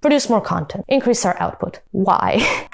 produce more content, increase our output. Why?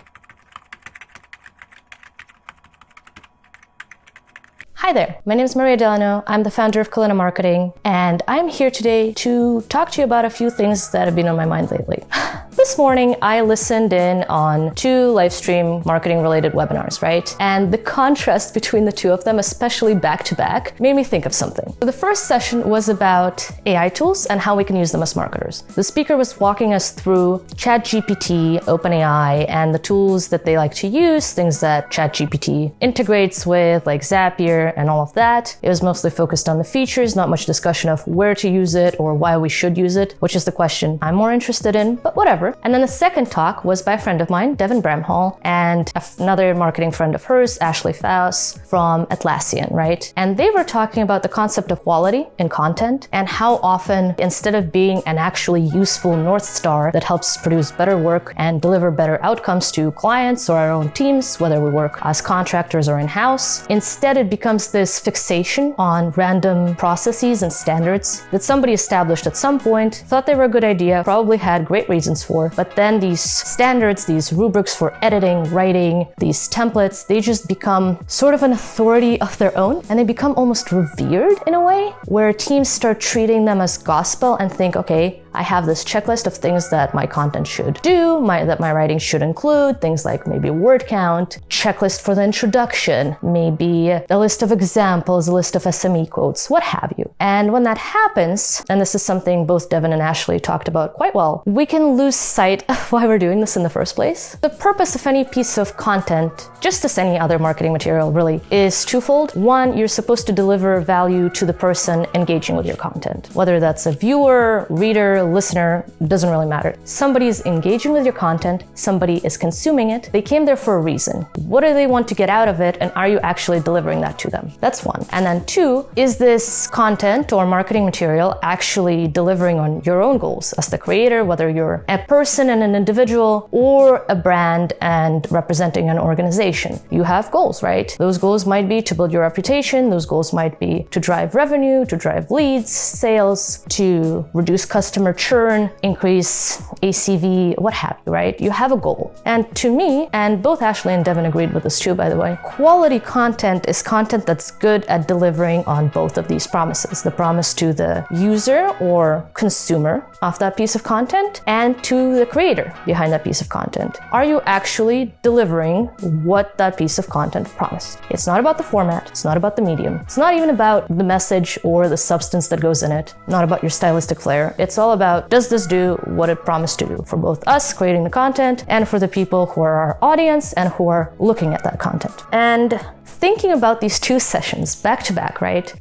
Hi there, my name is Mariya Delano. I'm the founder of Kalyna Marketing, and I'm here today to talk to you about a few things that have been on my mind lately. This morning, I listened in on 2 live stream marketing related webinars, right? And the contrast between the 2 of them, especially back to back, made me think of something. So the first session was about AI tools and how we can use them as marketers. The speaker was walking us through ChatGPT, OpenAI, and the tools that they like to use, things that ChatGPT integrates with, like Zapier and all of that. It was mostly focused on the features, not much discussion of where to use it or why we should use it, which is the question I'm more interested in, but whatever. And then the second talk was by a friend of mine, Devin Bramhall, and another marketing friend of hers, Ashley Faust from Atlassian, right? And they were talking about the concept of quality in content and how often, instead of being an actually useful North Star that helps produce better work and deliver better outcomes to clients or our own teams, whether we work as contractors or in-house, instead it becomes this fixation on random processes and standards that somebody established at some point, thought they were a good idea, probably had great reasons for, but then these standards, these rubrics for editing, writing, these templates, they just become sort of an authority of their own, and they become almost revered in a way, where teams start treating them as gospel and think, okay, I have this checklist of things that my content should do, that my writing should include, things like maybe word count, checklist for the introduction, maybe a list of examples, a list of SME quotes, what have you. And when that happens, and this is something both Devin and Ashley talked about quite well, we can lose sight of why we're doing this in the first place. The purpose of any piece of content, just as any other marketing material really, is twofold. One, you're supposed to deliver value to the person engaging with your content. Whether that's a viewer, reader, listener, doesn't really matter. Somebody is engaging with your content, somebody is consuming it, they came there for a reason. What do they want to get out of it, and are you actually delivering that to them? That's one. And then 2, is this content or marketing material actually delivering on your own goals as the creator, whether you're a person and an individual or a brand and representing an organization? You have goals, right? Those goals might be to build your reputation, those goals might be to drive revenue, to drive leads, sales, to reduce customer churn, increase ACV, what have you, right? You have a goal. And to me, and both Ashley and Devin agreed with this too, by the way, quality content is content that's good at delivering on both of these promises. The promise to the user or consumer of that piece of content and to the creator behind that piece of content. Are you actually delivering what that piece of content promised? It's not about the format, it's not about the medium, it's not even about the message or the substance that goes in it, not about your stylistic flair. It's all about, does this do what it promised to do for both us creating the content and for the people who are our audience and who are looking at that content? And thinking about these 2 sessions back to back, right,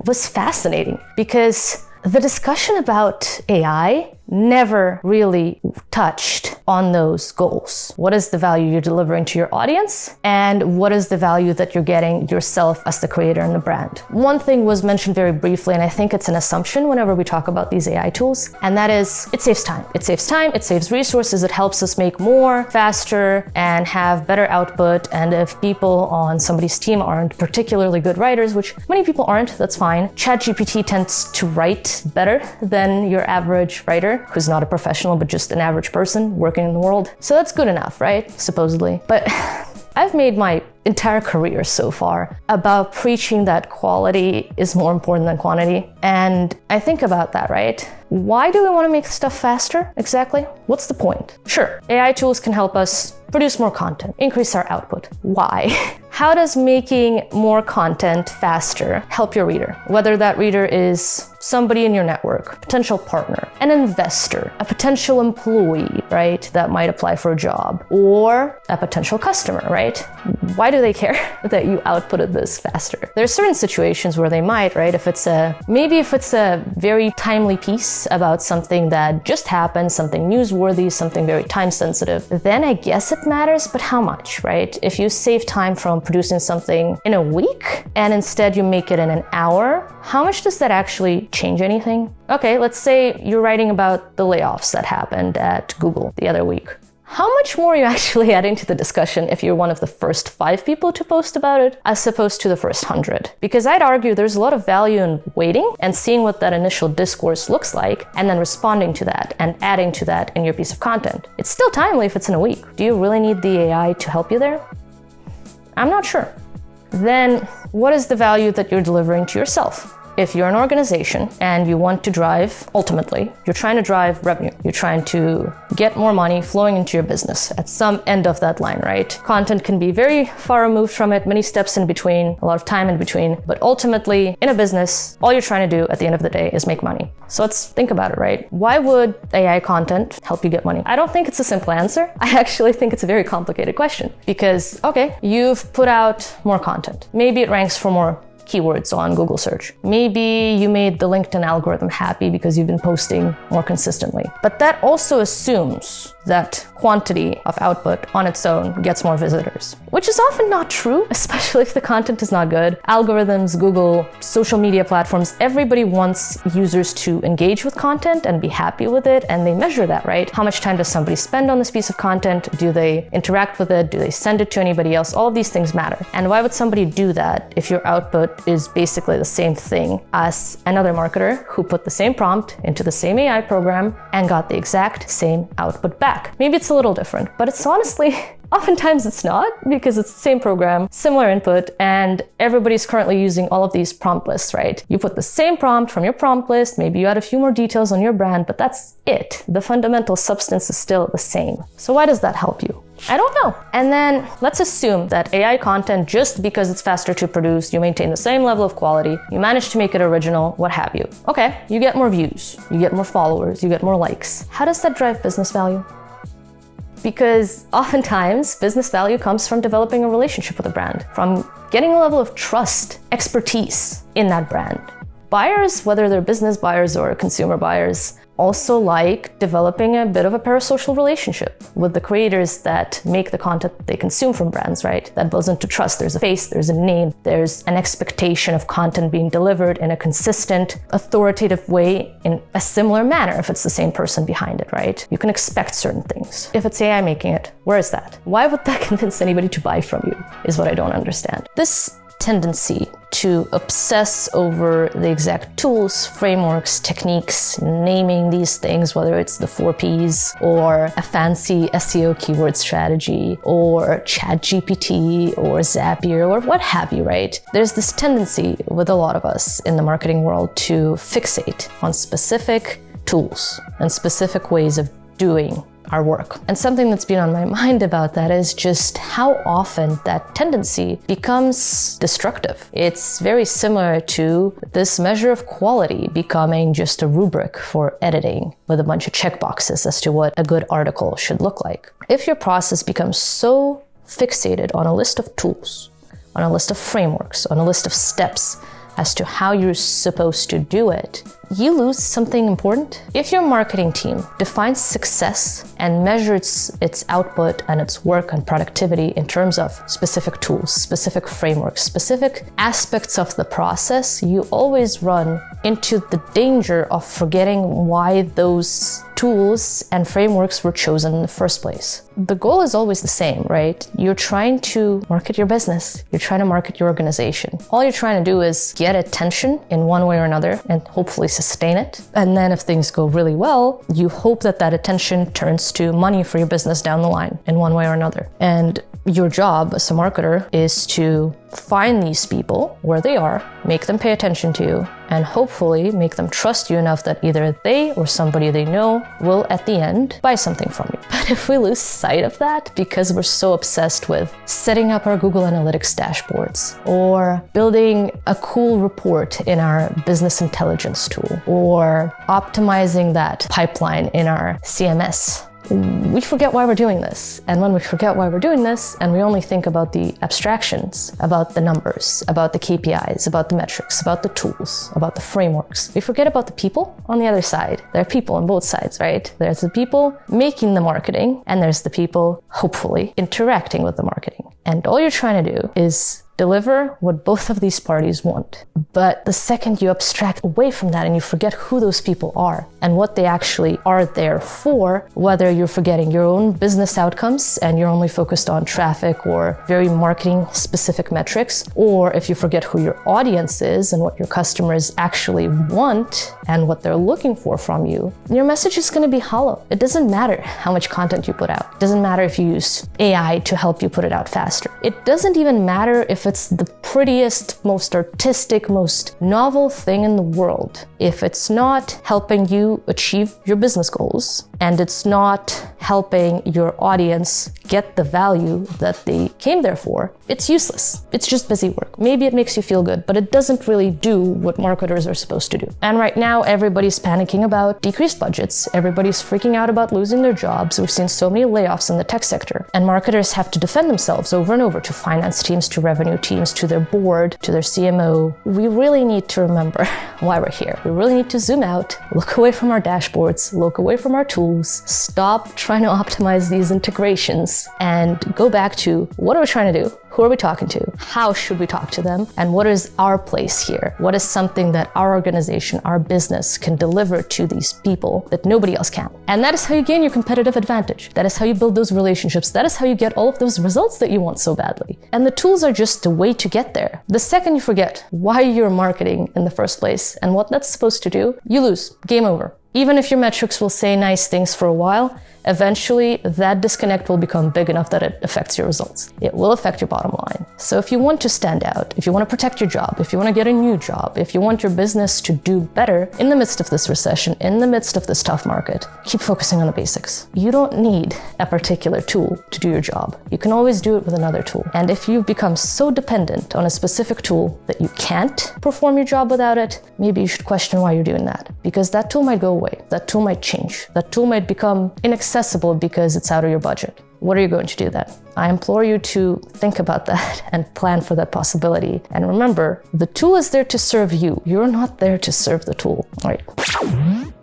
was fascinating because the discussion about AI never really touched on those goals. What is the value you're delivering to your audience? And what is the value that you're getting yourself as the creator and the brand? One thing was mentioned very briefly, and I think it's an assumption whenever we talk about these AI tools, and that is it saves time. It saves time, it saves resources, it helps us make more, faster, and have better output. And if people on somebody's team aren't particularly good writers, which many people aren't, that's fine. ChatGPT tends to write better than your average writer who's not a professional, but just an average person working in the world. So that's good enough, right? Supposedly. But I've made my entire career so far about preaching that quality is more important than quantity. And I think about that, right? Why do we want to make stuff faster exactly? What's the point? Sure, AI tools can help us produce more content, increase our output. Why? How does making more content faster help your reader? Whether that reader is somebody in your network, potential partner, an investor, a potential employee, right, that might apply for a job, or a potential customer, right? Why do they care that you outputted this faster? There's certain situations where they might, right? If it's a very timely piece about something that just happened, something newsworthy, something very time sensitive, then I guess it matters, but how much, right? If you save time from producing something in a week and instead you make it in an hour, how much does that actually change anything? Okay, let's say you're writing about the layoffs that happened at Google the other week. how much more are you actually adding to the discussion if you're one of the first 5 people to post about it, as opposed to the first 100? Because I'd argue there's a lot of value in waiting and seeing what that initial discourse looks like, and then responding to that and adding to that in your piece of content. It's still timely if it's in a week. Do you really need the AI to help you there? I'm not sure. Then what is the value that you're delivering to yourself? If you're an organization and you want to drive, ultimately, you're trying to drive revenue. You're trying to get more money flowing into your business at some end of that line, right? Content can be very far removed from it, many steps in between, a lot of time in between. But ultimately, in a business, all you're trying to do at the end of the day is make money. So let's think about it, right? Why would AI content help you get money? I don't think it's a simple answer. I actually think it's a very complicated question. Because, okay, you've put out more content. Maybe it ranks for more keywords on Google search. Maybe you made the LinkedIn algorithm happy because you've been posting more consistently. But that also assumes that quantity of output on its own gets more visitors, which is often not true, especially if the content is not good. Algorithms, Google, social media platforms, everybody wants users to engage with content and be happy with it, and they measure that, right? How much time does somebody spend on this piece of content? Do they interact with it? Do they send it to anybody else? All of these things matter. And why would somebody do that if your output is basically the same thing as another marketer who put the same prompt into the same AI program and got the exact same output back? Maybe it's a little different, but it's honestly, oftentimes it's not, because it's the same program, similar input, and everybody's currently using all of these prompt lists, right? You put the same prompt from your prompt list, maybe you add a few more details on your brand, but that's it. The fundamental substance is still the same. So why does that help you? I don't know. And then let's assume that AI content, just because it's faster to produce, you maintain the same level of quality, you manage to make it original, what have you. Okay, you get more views, you get more followers, you get more likes. How does that drive business value? Because oftentimes business value comes from developing a relationship with a brand, from getting a level of trust, expertise in that brand. Buyers, whether they're business buyers or consumer buyers, also like developing a bit of a parasocial relationship with the creators that make the content they consume from brands, right? That builds into trust. There's a face, there's a name, there's an expectation of content being delivered in a consistent, authoritative way in a similar manner if it's the same person behind it, right? You can expect certain things. If it's AI making it, where is that? Why would that convince anybody to buy from you, is what I don't understand. This tendency to obsess over the exact tools, frameworks, techniques, naming these things, whether it's the 4 Ps or a fancy SEO keyword strategy or ChatGPT or Zapier or what have you, right? There's this tendency with a lot of us in the marketing world to fixate on specific tools and specific ways of doing our work. And something that's been on my mind about that is just how often that tendency becomes destructive. It's very similar to this measure of quality becoming just a rubric for editing with a bunch of checkboxes as to what a good article should look like. If your process becomes so fixated on a list of tools, on a list of frameworks, on a list of steps as to how you're supposed to do it, you lose something important. If your marketing team defines success and measures its output and its work and productivity in terms of specific tools, specific frameworks, specific aspects of the process, you always run into the danger of forgetting why those tools and frameworks were chosen in the first place. The goal is always the same, right? You're trying to market your business. You're trying to market your organization. All you're trying to do is get attention in one way or another and hopefully sustain it. And then if things go really well, you hope that that attention turns to money for your business down the line in one way or another. And your job as a marketer is to find these people where they are, make them pay attention to you, and hopefully make them trust you enough that either they or somebody they know will at the end buy something from you. But if we lose sight of that because we're so obsessed with setting up our Google Analytics dashboards or building a cool report in our business intelligence tool or optimizing that pipeline in our CMS, we forget why we're doing this. And when we forget why we're doing this, and we only think about the abstractions, about the numbers, about the KPIs, about the metrics, about the tools, about the frameworks, we forget about the people on the other side. There are people on both sides, right? There's the people making the marketing, and there's the people, hopefully, interacting with the marketing. And all you're trying to do is deliver what both of these parties want. But the second you abstract away from that and you forget who those people are and what they actually are there for, whether you're forgetting your own business outcomes and you're only focused on traffic or very marketing specific metrics, or if you forget who your audience is and what your customers actually want and what they're looking for from you, your message is going to be hollow. It doesn't matter how much content you put out. It doesn't matter if you use AI to help you put it out faster. It doesn't even matter if it's the prettiest, most artistic, most novel thing in the world. If it's not helping you achieve your business goals and it's not helping your audience get the value that they came there for, it's useless. It's just busy work. Maybe it makes you feel good, but it doesn't really do what marketers are supposed to do. And right now, everybody's panicking about decreased budgets. Everybody's freaking out about losing their jobs. We've seen so many layoffs in the tech sector. And marketers have to defend themselves over and over to finance teams, to revenue teams, to their board, to their CMO. We really need to remember why we're here. We really need to zoom out, look away from our dashboards, look away from our tools, stop trying to optimize these integrations, and go back to what are we trying to do? Who are we talking to? How should we talk to them? And what is our place here? What is something that our organization, our business can deliver to these people that nobody else can? And that is how you gain your competitive advantage. That is how you build those relationships. That is how you get all of those results that you want so badly. And the tools are just a way to get there. The second you forget why you're marketing in the first place and what that's supposed to do, you lose. Game over. Even if your metrics will say nice things for a while, eventually that disconnect will become big enough that it affects your results. It will affect your bottom line. So if you want to stand out, if you want to protect your job, if you want to get a new job, if you want your business to do better in the midst of this recession, in the midst of this tough market, keep focusing on the basics. You don't need a particular tool to do your job. You can always do it with another tool. And if you've become so dependent on a specific tool that you can't perform your job without it, maybe you should question why you're doing that. Because that tool might go away. That tool might change. That tool might become inaccessible because it's out of your budget. What are you going to do then? I implore you to think about that and plan for that possibility. And remember, the tool is there to serve you. You're not there to serve the tool. All right.